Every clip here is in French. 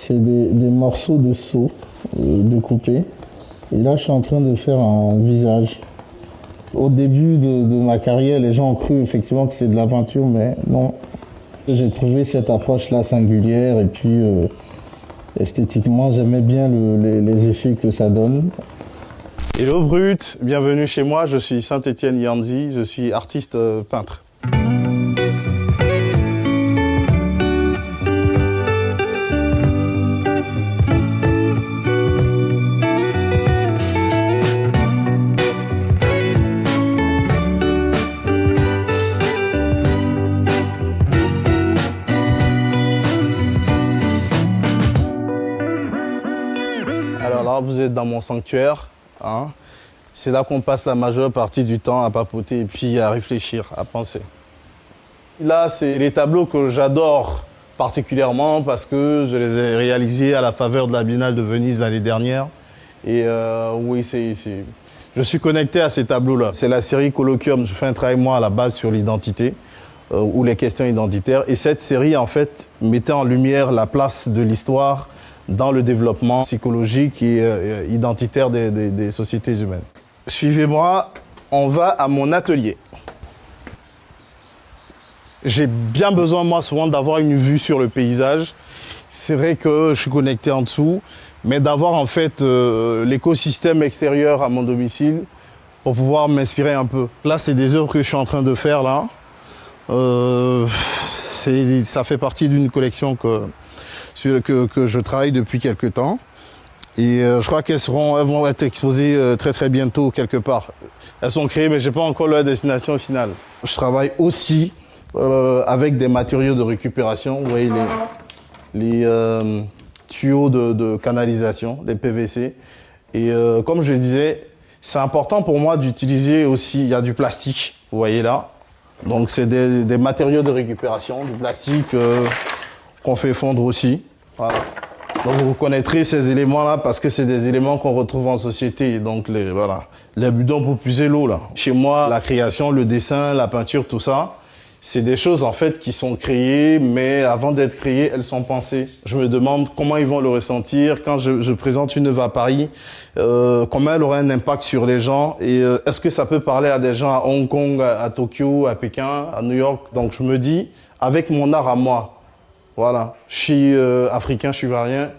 C'est des morceaux de seau découpés. Et là, je suis en train de faire un visage. Au début de ma carrière, les gens ont cru effectivement que c'est de la peinture, mais non. J'ai trouvé cette approche-là singulière et puis esthétiquement, j'aimais bien les effets que ça donne. Hello Brut, bienvenue chez moi, je suis Saint-Étienne Yanzi, je suis artiste peintre. Alors là, vous êtes dans mon sanctuaire. Hein. C'est là qu'on passe la majeure partie du temps à papoter et puis à réfléchir, à penser. Là, c'est les tableaux que j'adore particulièrement parce que je les ai réalisés à la faveur de la Biennale de Venise l'année dernière. Et oui, je suis connecté à ces tableaux-là. C'est la série Colloquium. Je fais un travail, moi, à la base sur l'identité ou les questions identitaires. Et cette série, en fait, mettait en lumière la place de l'histoire dans le développement psychologique et identitaire des sociétés humaines. Suivez-moi, on va à mon atelier. J'ai bien besoin, moi, souvent, d'avoir une vue sur le paysage. C'est vrai que je suis connecté en dessous, mais d'avoir, en fait, l'écosystème extérieur à mon domicile pour pouvoir m'inspirer un peu. Là, c'est des œuvres que je suis en train de faire, là. Ça fait partie d'une collection que je travaille depuis quelques temps. Et je crois qu'elles vont être exposées très très bientôt quelque part. Elles sont créées, mais je n'ai pas encore leur destination finale. Je travaille aussi avec des matériaux de récupération. Vous voyez les tuyaux de canalisation, les PVC. Et comme je le disais, c'est important pour moi d'utiliser aussi, il y a du plastique, vous voyez là. Donc c'est des matériaux de récupération, du plastique qu'on fait fondre aussi. Voilà. Donc vous reconnaîtrez ces éléments-là parce que c'est des éléments qu'on retrouve en société. Donc les bidons pour puiser l'eau là. Chez moi, la création, le dessin, la peinture, tout ça, c'est des choses en fait qui sont créées, mais avant d'être créées, elles sont pensées. Je me demande comment ils vont le ressentir quand je présente une œuvre à Paris, comment elle aura un impact sur les gens et est-ce que ça peut parler à des gens à Hong Kong, à Tokyo, à Pékin, à New York. Donc je me dis, avec mon art à moi, voilà, je suis africain, je suis ivoirien.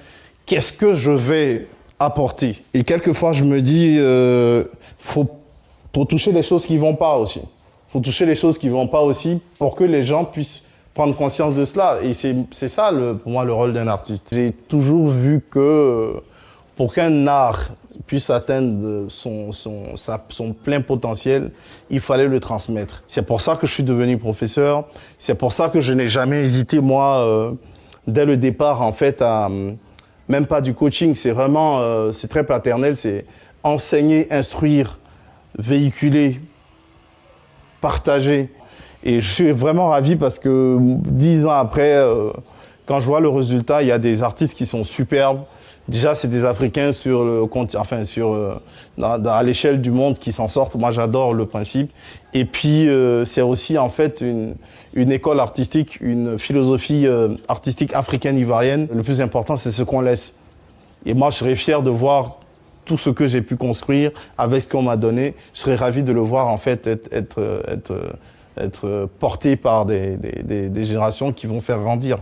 Qu'est-ce que je vais apporter? Et quelquefois, je me dis, faut toucher les choses qui vont pas aussi. Faut toucher les choses qui vont pas aussi pour que les gens puissent prendre conscience de cela. Et c'est ça, pour moi, le rôle d'un artiste. J'ai toujours vu que pour qu'un art puisse atteindre son plein potentiel, il fallait le transmettre. C'est pour ça que je suis devenu professeur. C'est pour ça que je n'ai jamais hésité, moi, dès le départ, en fait, même pas du coaching. C'est vraiment, c'est très paternel. C'est enseigner, instruire, véhiculer, partager. Et je suis vraiment ravi parce que 10 ans après, quand je vois le résultat, il y a des artistes qui sont superbes. Déjà, c'est des Africains à l'échelle du monde qui s'en sortent. Moi, j'adore le principe. Et puis, c'est aussi en fait une école artistique, une philosophie artistique africaine ivoirienne. Le plus important, c'est ce qu'on laisse. Et moi, je serais fier de voir tout ce que j'ai pu construire avec ce qu'on m'a donné. Je serais ravi de le voir en fait être porté par des générations qui vont faire grandir.